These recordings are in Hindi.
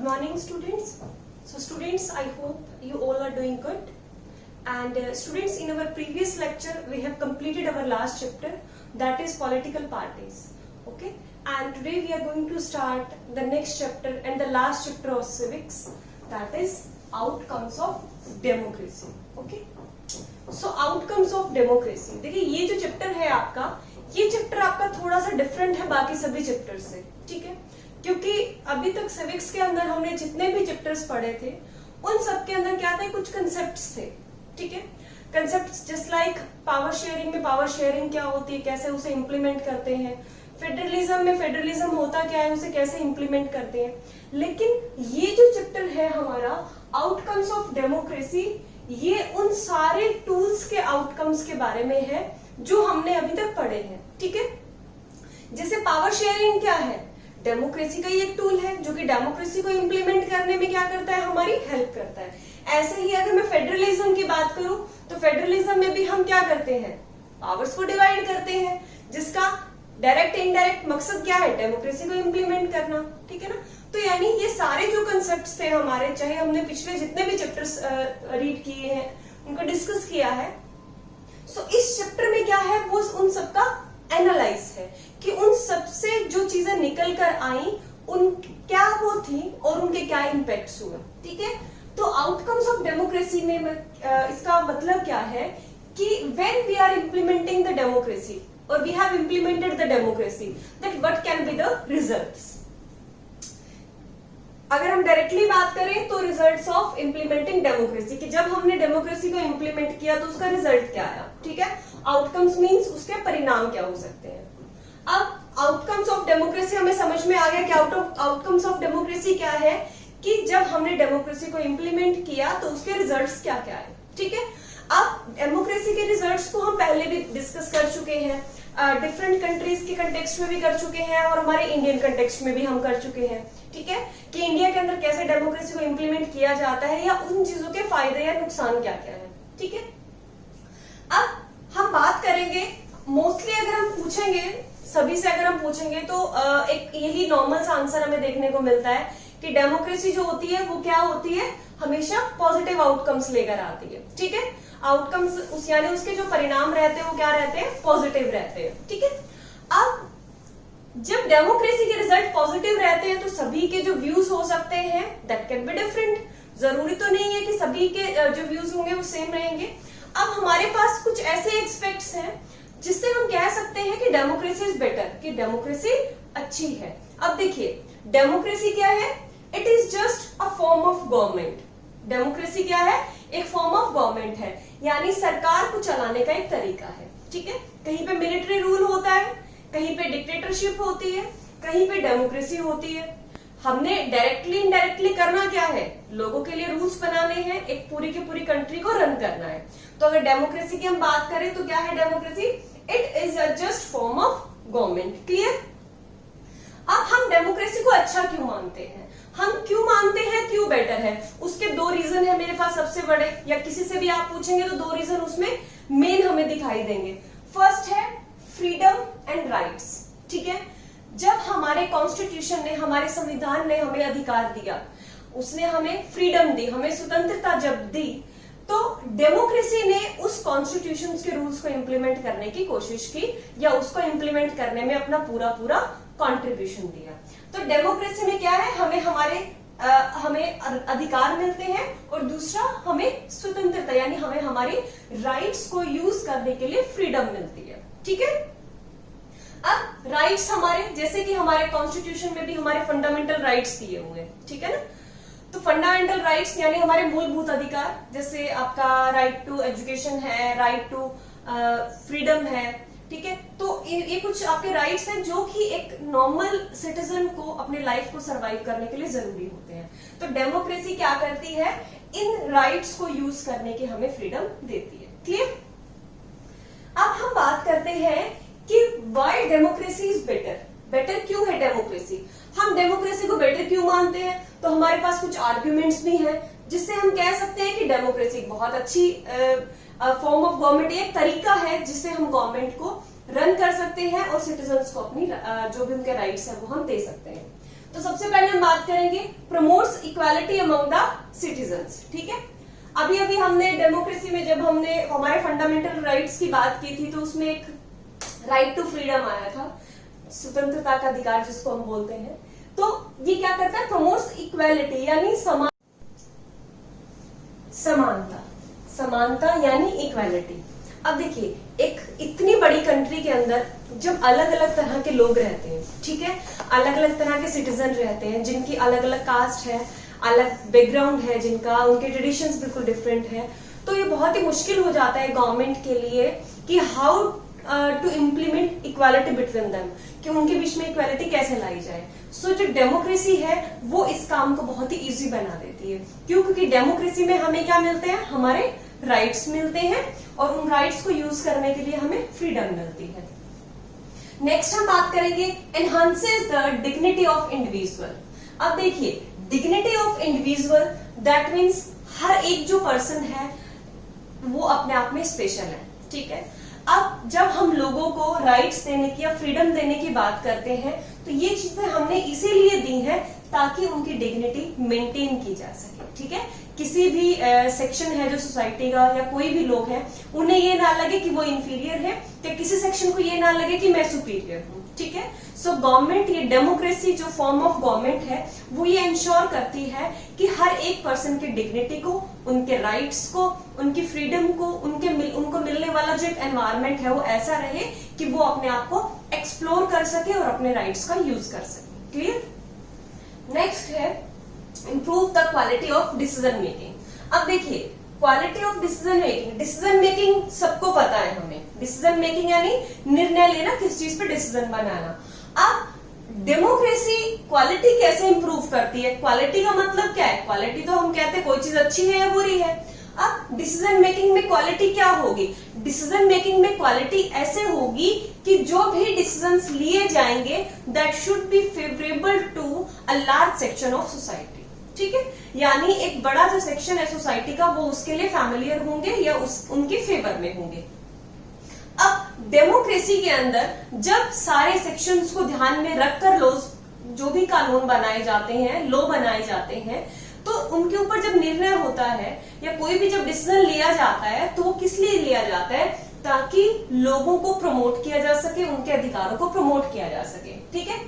Good morning, students. So students, I hope you all are doing good. And students, in our previous lecture we have completed our last chapter, that is political parties. Okay, and today we are going to start the next chapter and the last chapter of civics, that is outcomes of democracy. Okay, so outcomes of democracy. देखिए ये जो चैप्टर है आपका, ये चैप्टर आपका थोड़ा सा डिफरेंट है बाकी सभी चैप्टर से. ठीक है, क्योंकि अभी तक सिविक्स के अंदर हमने जितने भी चैप्टर्स पढ़े थे उन सब के अंदर क्या थे, कुछ कंसेप्ट्स थे. ठीक है, concepts just like power sharing में पावर शेयरिंग क्या होती है, कैसे उसे इम्प्लीमेंट करते हैं, फेडरलिज्म में फेडरलिज्म होता क्या है, उसे कैसे इम्प्लीमेंट करते हैं. लेकिन ये जो चैप्टर है हमारा आउटकम्स ऑफ डेमोक्रेसी, ये उन सारे टूल्स के आउटकम्स के बारे में है जो हमने अभी तक पढ़े हैं. ठीक है, जैसे पावर शेयरिंग क्या है, डेमोक्रेसी का ही एक टूल है जो कि डेमोक्रेसी को इम्प्लीमेंट करने में क्या करता है, हमारी हेल्प करता है. ऐसे ही अगर मैं फेडरलिज्म की बात करूं तो फेडरलिज्म में भी हम क्या करते हैं, पावर्स को डिवाइड करते हैं, जिसका डायरेक्ट इनडायरेक्ट मकसद क्या है, डेमोक्रेसी को इम्प्लीमेंट करना. ठीक है ना, तो यानी ये सारे जो कंसेप्ट्स थे हमारे, चाहे हमने पिछले जितने भी चैप्टर्स रीड किए हैं उनको डिस्कस किया है. सो इस चैप्टर में क्या है, वो उन सबका एनालाइज है कि उन सबसे जो चीजें निकल कर आई उन क्या वो थी और उनके क्या इम्पैक्ट्स हुए. ठीक है, तो आउटकम्स ऑफ डेमोक्रेसी में इसका मतलब क्या है कि when we are implementing the democracy और we have implemented the democracy, that what can be the results. अगर हम डायरेक्टली बात करें तो रिजल्ट्स ऑफ इम्प्लीमेंटिंग डेमोक्रेसी, कि जब हमने डेमोक्रेसी को इम्प्लीमेंट किया तो उसका रिजल्ट क्या आया. ठीक है, आउटकम्स मींस उसके परिणाम क्या हो सकते हैं. अब आउटकम्स ऑफ डेमोक्रेसी हमें समझ में आ गया कि आउटकम्स ऑफ डेमोक्रेसी क्या है, कि जब हमने डेमोक्रेसी को इम्प्लीमेंट किया तो उसके रिजल्ट्स क्या क्या आए. ठीक है, अब डेमोक्रेसी के रिजल्ट्स को हम पहले भी डिस्कस कर चुके हैं, डिफरेंट कंट्रीज के कंटेक्स्ट में भी कर चुके हैं और हमारे इंडियन कंटेक्स्ट में भी हम कर चुके हैं. ठीक है, कि इंडिया के अंदर कैसे डेमोक्रेसी को इम्प्लीमेंट किया जाता है या उन चीजों के फायदे या नुकसान क्या क्या है. ठीक है, अब हम बात करेंगे मोस्टली, अगर हम पूछेंगे सभी से, अगर हम पूछेंगे तो एक यही नॉर्मल सा आंसर हमें देखने को मिलता है कि डेमोक्रेसी जो होती है वो क्या होती है, हमेशा पॉजिटिव आउटकम्स लेकर आती है. ठीक है, आउटकम्स उस यानी उसके जो परिणाम रहते हैं वो क्या रहते हैं, पॉजिटिव रहते हैं. ठीक है, अब जब डेमोक्रेसी के रिजल्ट पॉजिटिव रहते हैं तो सभी के जो व्यूज हो सकते हैं दैट कैन बी डिफरेंट. जरूरी तो नहीं है कि सभी के जो व्यूज होंगे वो सेम रहेंगे. अब हमारे पास कुछ ऐसे एस्पेक्ट्स हैं जिससे हम कह सकते हैं कि डेमोक्रेसी इज बेटर, कि डेमोक्रेसी अच्छी है. अब देखिए डेमोक्रेसी क्या है, it is just a form of government. Democracy क्या है, एक फॉर्म ऑफ गवर्नमेंट है, यानी सरकार को चलाने का एक तरीका है. ठीक है, कहीं पे मिलिट्री रूल होता है, कहीं पे डिक्टेटरशिप होती है, कहीं पे डेमोक्रेसी होती है. हमने डायरेक्टली इनडायरेक्टली करना क्या है, लोगों के लिए रूल्स बनाने हैं, एक पूरी की पूरी कंट्री को रन करना है. तो अगर डेमोक्रेसी की हम बात करें तो क्या है democracy, it is a just form of government. Clear. अब हम डेमोक्रेसी को अच्छा क्यों मानते हैं, हम क्यों मानते हैं, क्यों बेटर है, उसके दो रीजन है मेरे पास सबसे बड़े, या किसी से भी आप पूछेंगे तो दो रीजन उसमें मेन हमें दिखाई देंगे. फर्स्ट है फ्रीडम एंड राइट्स. ठीक है, जब हमारे कॉन्स्टिट्यूशन ने, हमारे संविधान ने हमें अधिकार दिया, उसने हमें फ्रीडम दी, हमें स्वतंत्रता जब दी, तो डेमोक्रेसी ने उस कॉन्स्टिट्यूशन के रूल्स को इम्प्लीमेंट करने की कोशिश की या उसको इम्प्लीमेंट करने में अपना पूरा पूरा कंट्रीब्यूशन दिया. तो डेमोक्रेसी में क्या है, हमें अधिकार मिलते हैं और दूसरा हमें स्वतंत्रता, यानी हमें हमारी राइट्स को यूज करने के लिए फ्रीडम मिलती है. ठीक है, अब राइट्स हमारे, जैसे कि हमारे कॉन्स्टिट्यूशन में भी हमारे फंडामेंटल राइट्स दिए हुए हैं. ठीक है ना, तो फंडामेंटल राइट्स यानी हमारे मूलभूत अधिकार, जैसे आपका राइट टू एजुकेशन है, राइट टू फ्रीडम है. ठीक है, तो ये कुछ आपके राइट्स हैं जो कि एक नॉर्मल सिटीजन को अपने लाइफ को सरवाइव करने के लिए जरूरी होते हैं. तो डेमोक्रेसी क्या करती है, इन राइट्स को यूज करने की हमें फ्रीडम देती है. क्लियर. अब हम बात करते हैं कि why democracy is better. Better क्यों है डेमोक्रेसी, हम डेमोक्रेसी को बेटर क्यों मानते हैं, तो हमारे पास कुछ आर्ग्यूमेंट्स भी हैं जिससे हम कह सकते हैं कि डेमोक्रेसी बहुत अच्छी फॉर्म ऑफ गवर्नमेंट, एक तरीका है जिससे हम गवर्नमेंट को रन कर सकते हैं और सिटीजन्स को अपनी जो भी उनके राइट्स हैं वो हम दे सकते हैं. तो सबसे पहले हम बात करेंगे promotes equality among the citizens. ठीक है, अभी अभी हमने डेमोक्रेसी में जब हमने हमारे फंडामेंटल राइट्स की बात की थी तो उसमें एक राइट टू फ्रीडम आया था, स्वतंत्रता का अधिकार जिसको हम बोलते हैं। तो ये क्या करता है, प्रमोट्स इक्वालिटी यानी समानता यानी इक्वालिटी। अब देखिए, एक इतनी बड़ी कंट्री के अंदर जब अलग अलग तरह के लोग रहते हैं, ठीक है, अलग अलग तरह के सिटीजन रहते हैं जिनकी अलग अलग कास्ट है, अलग बैकग्राउंड है जिनका, उनके ट्रेडिशंस बिल्कुल डिफरेंट है, तो ये बहुत ही मुश्किल हो जाता है गवर्नमेंट के लिए कि how to implement equality between them, कि उनके बीच में इक्वालिटी कैसे लाई जाए। सो जो डेमोक्रेसी है वो इस काम को बहुत ही इजी बना देती है। क्यों? क्योंकि डेमोक्रेसी में हमें क्या मिलते हैं, हमारे राइट्स मिलते हैं और उन राइट्स को यूज करने के लिए हमें फ्रीडम मिलती है। नेक्स्ट हम बात करेंगे enhances the dignity of individual. अब देखिए, dignity of individual that means हर एक जो पर्सन है वो अपने आप में स्पेशल है। ठीक है, अब जब हम लोगों को राइट्स देने की या फ्रीडम देने की बात करते हैं तो ये चीजें हमने इसीलिए दी है ताकि उनकी डिग्निटी मेंटेन की जा सके। ठीक है, किसी भी सेक्शन है जो सोसाइटी का या कोई भी लोग हैं उन्हें ये ना लगे कि वो इंफीरियर है, या किसी सेक्शन को ये ना लगे कि मैं सुपीरियर हूँ। ठीक है, सो गवर्नमेंट, ये डेमोक्रेसी जो फॉर्म ऑफ गवर्नमेंट है वो ये इंश्योर करती है कि हर एक पर्सन की डिग्निटी को, उनके राइट्स को, उनकी फ्रीडम को, उनको मिलने वाला जो एक एनवायरमेंट है वो ऐसा रहे कि वो अपने आप को एक्सप्लोर कर सके और अपने राइट्स का यूज कर सके। क्लियर? नेक्स्ट है improve the quality of decision making. अब देखिए, क्वालिटी ऑफ डिसीजन मेकिंग सबको पता है हमें। डिसीजन मेकिंग यानी निर्णय लेना, किस चीज पे डिसीजन बनाना। अब डेमोक्रेसी क्वालिटी कैसे इंप्रूव करती है? क्वालिटी का मतलब क्या है? क्वालिटी तो हम कहते हैं कोई चीज अच्छी है या बुरी है। अब डिसीजन मेकिंग में क्वालिटी क्या होगी? डिसीजन मेकिंग में क्वालिटी ऐसे होगी कि जो भी डिसीजंस लिए जाएंगे that should be favourable to a large section of society. ठीक है, यानी एक बड़ा जो सेक्शन है सोसाइटी का वो उसके लिए फैमिलियर होंगे या उनके फेवर में होंगे। अब डेमोक्रेसी के अंदर जब सारे सेक्शंस को ध्यान में रखकर जो भी कानून बनाए जाते हैं, लॉ बनाए जाते हैं, तो उनके ऊपर जब निर्णय होता है या कोई भी जब डिसीजन लिया जाता है तो वो किस लिए लिया जाता है? ताकि लोगों को प्रमोट किया जा सके, उनके अधिकारों को प्रमोट किया जा सके। ठीक है,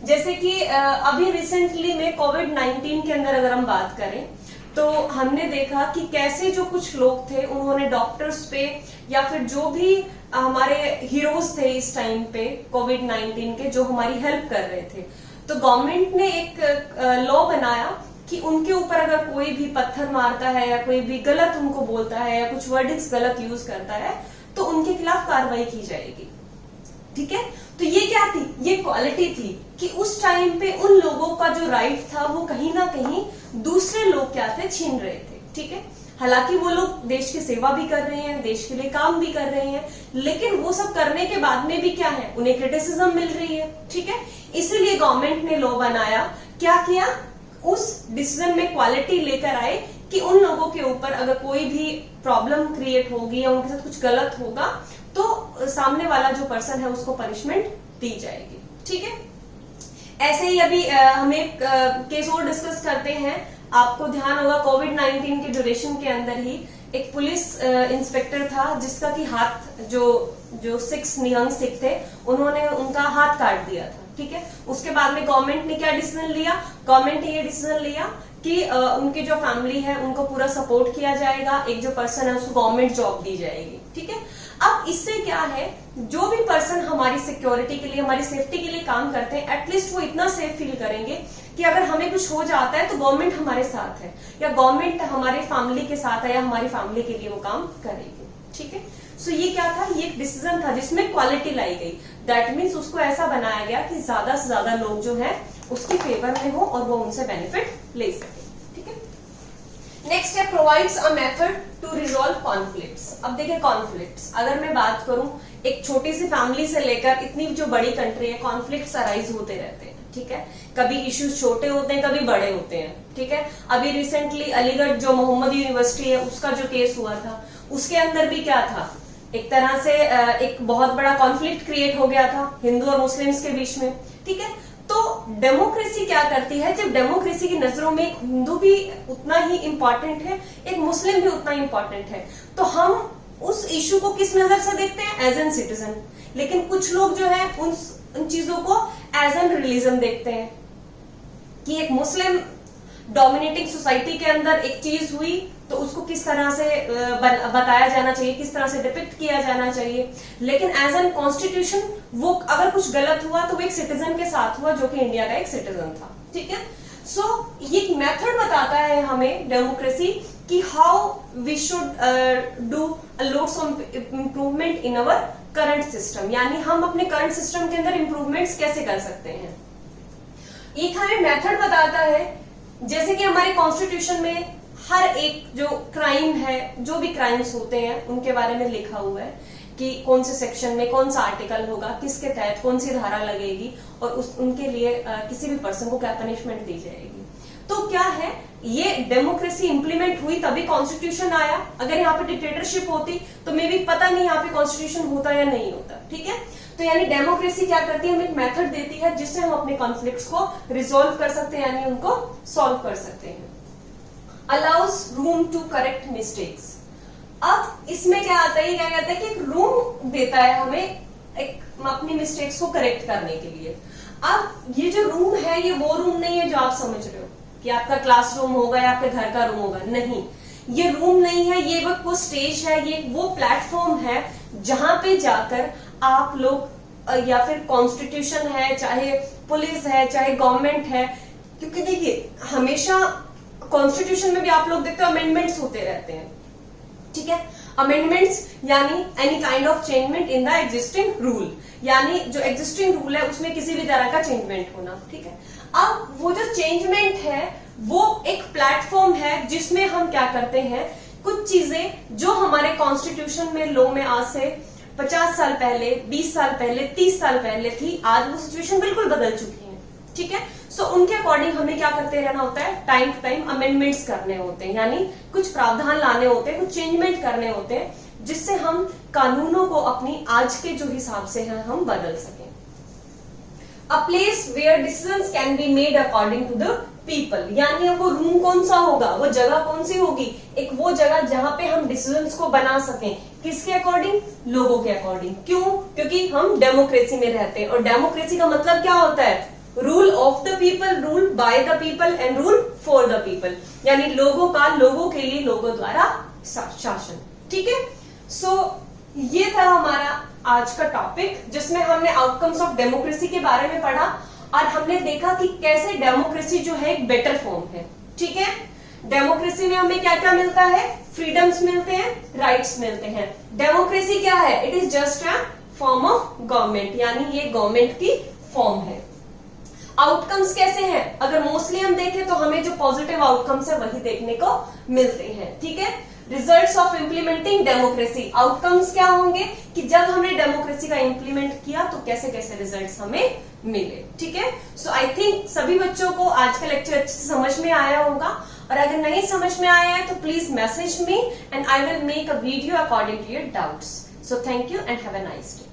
जैसे कि अभी रिसेंटली में कोविड-19 के अंदर अगर हम बात करें तो हमने देखा कि कैसे जो कुछ लोग थे उन्होंने डॉक्टर्स पे या फिर जो भी हमारे हीरोज थे इस टाइम पे कोविड-19 के, जो हमारी हेल्प कर रहे थे, तो गवर्नमेंट ने एक लॉ बनाया कि उनके ऊपर अगर कोई भी पत्थर मारता है या कोई भी गलत उनको बोलता है या कुछ वर्डिंग्स गलत यूज करता है तो उनके खिलाफ कार्रवाई की जाएगी। ठीक है, तो ये क्या थी? ये क्वालिटी थी कि उस टाइम पे उन लोगों का जो राइट था वो कहीं ना कहीं दूसरे लोग क्या थे, छीन रहे थे। ठीक है, हालांकि वो लोग देश की सेवा भी कर रहे हैं, देश के लिए काम भी कर रहे हैं, लेकिन वो सब करने के बाद में भी क्या है, उन्हें क्रिटिसिज्म मिल रही है। ठीक है, इसीलिए गवर्नमेंट ने लॉ बनाया। क्या किया? उस डिसीजन में क्वालिटी लेकर आए कि उन लोगों के ऊपर अगर कोई भी प्रॉब्लम क्रिएट होगी या उनके साथ कुछ गलत होगा तो सामने वाला जो पर्सन है उसको पनिशमेंट दी जाएगी। ठीक है, ऐसे ही अभी हम एक केस और डिस्कस करते हैं। आपको ध्यान होगा कोविड-19 के ड्यूरेशन के अंदर ही एक पुलिस इंस्पेक्टर था जिसका कि हाथ जो 6 निहंग सिख थे उन्होंने उनका हाथ काट दिया था। ठीक है, उसके बाद में गवर्नमेंट ने क्या डिसीजन लिया? गवर्नमेंट ने ये डिसीजन लिया कि उनकी जो फैमिली है उनको पूरा सपोर्ट किया जाएगा, एक जो पर्सन है उसको गवर्नमेंट जॉब दी जाएगी। ठीक है, अब इससे क्या है, जो भी पर्सन हमारी सिक्योरिटी के लिए, हमारी सेफ्टी के लिए काम करते हैं, एटलीस्ट वो इतना सेफ फील करेंगे कि अगर हमें कुछ हो जाता है तो गवर्नमेंट हमारे साथ है या गवर्नमेंट हमारे फैमिली के साथ है या हमारी फैमिली के लिए वो काम करेगी। ठीक है, सो ये क्या था? ये एक डिसीजन था जिसमें क्वालिटी लाई गई। दैट मीन्स उसको ऐसा बनाया गया कि ज्यादा से ज्यादा लोग जो है उसके फेवर में हो और वो उनसे बेनिफिट ले सके। ठीक है, नेक्स्ट है provides a method to resolve conflicts. अब देखिए, कॉन्फ्लिक्ट्स अगर मैं बात करूं, एक छोटी सी फैमिली से लेकर इतनी जो बड़ी कंट्री है, कॉन्फ्लिक्ट्स अराइज होते रहते हैं। ठीक है, कभी इश्यूज छोटे होते हैं, कभी बड़े होते हैं। ठीक है, अभी रिसेंटली अलीगढ़ जो मोहम्मद यूनिवर्सिटी है उसका जो केस हुआ था उसके अंदर भी क्या था, एक तरह से एक बहुत बड़ा कॉन्फ्लिक्ट क्रिएट हो गया था हिंदू और मुस्लिम्स के बीच में। ठीक है, तो डेमोक्रेसी क्या करती है, जब डेमोक्रेसी की नजरों में एक हिंदू भी उतना ही इंपॉर्टेंट है, एक मुस्लिम भी उतना इंपॉर्टेंट है, तो हम उस इशू को किस नजर से देखते हैं, एज एन सिटीजन। लेकिन कुछ लोग जो है उन चीजों को एज एन रिलीजन देखते हैं कि एक मुस्लिम डोमिनेटिंग सोसाइटी के अंदर एक चीज हुई तो उसको किस तरह से बताया जाना चाहिए, किस तरह से डिपिक्ट किया जाना चाहिए। लेकिन एज एन कॉन्स्टिट्यूशन वो अगर कुछ गलत हुआ तो वो एक सिटीजन के साथ हुआ जो कि इंडिया का एक सिटीजन था, ठीक है। सो ये एक मेथड बताता है हमें डेमोक्रेसी कि how we should do lots of improvement in our current system, यानी हम अपने करंट सिस्टम के अंदर इम्प्रूवमेंट्स कैसे कर सकते हैं। एक हमें मेथड बताता है, जैसे कि हमारे कॉन्स्टिट्यूशन में हर एक जो क्राइम है, जो भी क्राइम्स होते हैं उनके बारे में लिखा हुआ है कि कौन से सेक्शन में कौन सा आर्टिकल होगा, किसके तहत कौन सी धारा लगेगी और उनके लिए किसी भी पर्सन को क्या पनिशमेंट दी जाएगी। तो क्या है, ये डेमोक्रेसी इंप्लीमेंट हुई तभी कॉन्स्टिट्यूशन आया। अगर यहाँ पे डिक्टेटरशिप होती तो मे भी पता नहीं यहाँ पे कॉन्स्टिट्यूशन होता या नहीं होता, ठीक है। तो यानी डेमोक्रेसी क्या करती है, हमें एक मेथड देती है जिससे हम अपने कॉन्फ्लिक्ट्स को रिजोल्व कर सकते हैं, यानी उनको सॉल्व कर सकते हैं। Allows room to correct mistakes. अब इसमें क्या आता है, क्या कहता है कि एक रूम देता है हमें एक अपनी मिस्टेक्स को करेक्ट करने के लिए। अब ये जो रूम है ये वो रूम नहीं है जो आप समझ रहे हो कि आपका क्लासरूम होगा या आपके घर का रूम होगा, नहीं, ये रूम नहीं है, ये वो स्टेज है, ये वो प्लेटफॉर्म है जहां पे जाकर आप लोग या फिर कॉन्स्टिट्यूशन है, चाहे पुलिस है, चाहे गवर्नमेंट है, क्योंकि देखिए हमेशा कॉन्स्टिट्यूशन में भी आप लोग देखते हो अमेंडमेंट्स होते रहते हैं, ठीक है। अमेंडमेंट्स यानी any kind of changement in the existing rule, यानी जो एग्जिस्टिंग रूल है उसमें किसी भी तरह का चेंजमेंट होना, ठीक है। अब वो जो चेंजमेंट है वो एक प्लेटफॉर्म है जिसमें हम क्या करते हैं, कुछ चीजें जो हमारे कॉन्स्टिट्यूशन में लॉ में आज से 50 साल पहले, 20 साल पहले, 30 साल पहले थी, आज वो सिचुएशन बिल्कुल बदल चुकी है, ठीक है। सो उनके अकॉर्डिंग हमें क्या करते रहना होता है, टाइम टू टाइम अमेंडमेंट्स करने होते हैं, यानी कुछ प्रावधान लाने होते हैं, कुछ चेंजमेंट करने होते हैं जिससे हम कानूनों को अपनी आज के जो हिसाब से है हम बदल सकें। A place where decisions can be made according to the people, यानी वो रूम कौन सा होगा, वो जगह कौन सी होगी, एक वो जगह जहां पे हम डिसीजंस को बना सकें, किसके अकॉर्डिंग, लोगों के अकॉर्डिंग। क्यों, क्योंकि हम डेमोक्रेसी में रहते हैं और डेमोक्रेसी का मतलब क्या होता है, rule of the people, rule by the people and rule for the people, यानी लोगों का, लोगों के लिए, लोगों द्वारा शासन, ठीक है। सो ये था हमारा आज का टॉपिक जिसमें हमने आउटकम्स ऑफ डेमोक्रेसी के बारे में पढ़ा और हमने देखा कि कैसे डेमोक्रेसी जो है एक बेटर फॉर्म है, ठीक है। डेमोक्रेसी में हमें क्या क्या मिलता है, फ्रीडम्स मिलते हैं, राइट्स मिलते हैं। डेमोक्रेसी क्या है, it is just a form of government, यानी ये गवर्नमेंट की फॉर्म है। आउटकम्स कैसे हैं, अगर मोस्टली हम देखें तो हमें जो पॉजिटिव आउटकम्स है वही देखने को मिलते हैं, ठीक है। Results of implementing democracy, outcomes क्या होंगे कि जब हमने डेमोक्रेसी का इंप्लीमेंट किया तो कैसे कैसे रिजल्ट्स हमें मिले, ठीक है। सो आई थिंक सभी बच्चों को आज का लेक्चर अच्छे से समझ में आया होगा, और अगर नहीं समझ में आया है तो please message me and I will make a video according to your doubts. So thank you and have a nice day.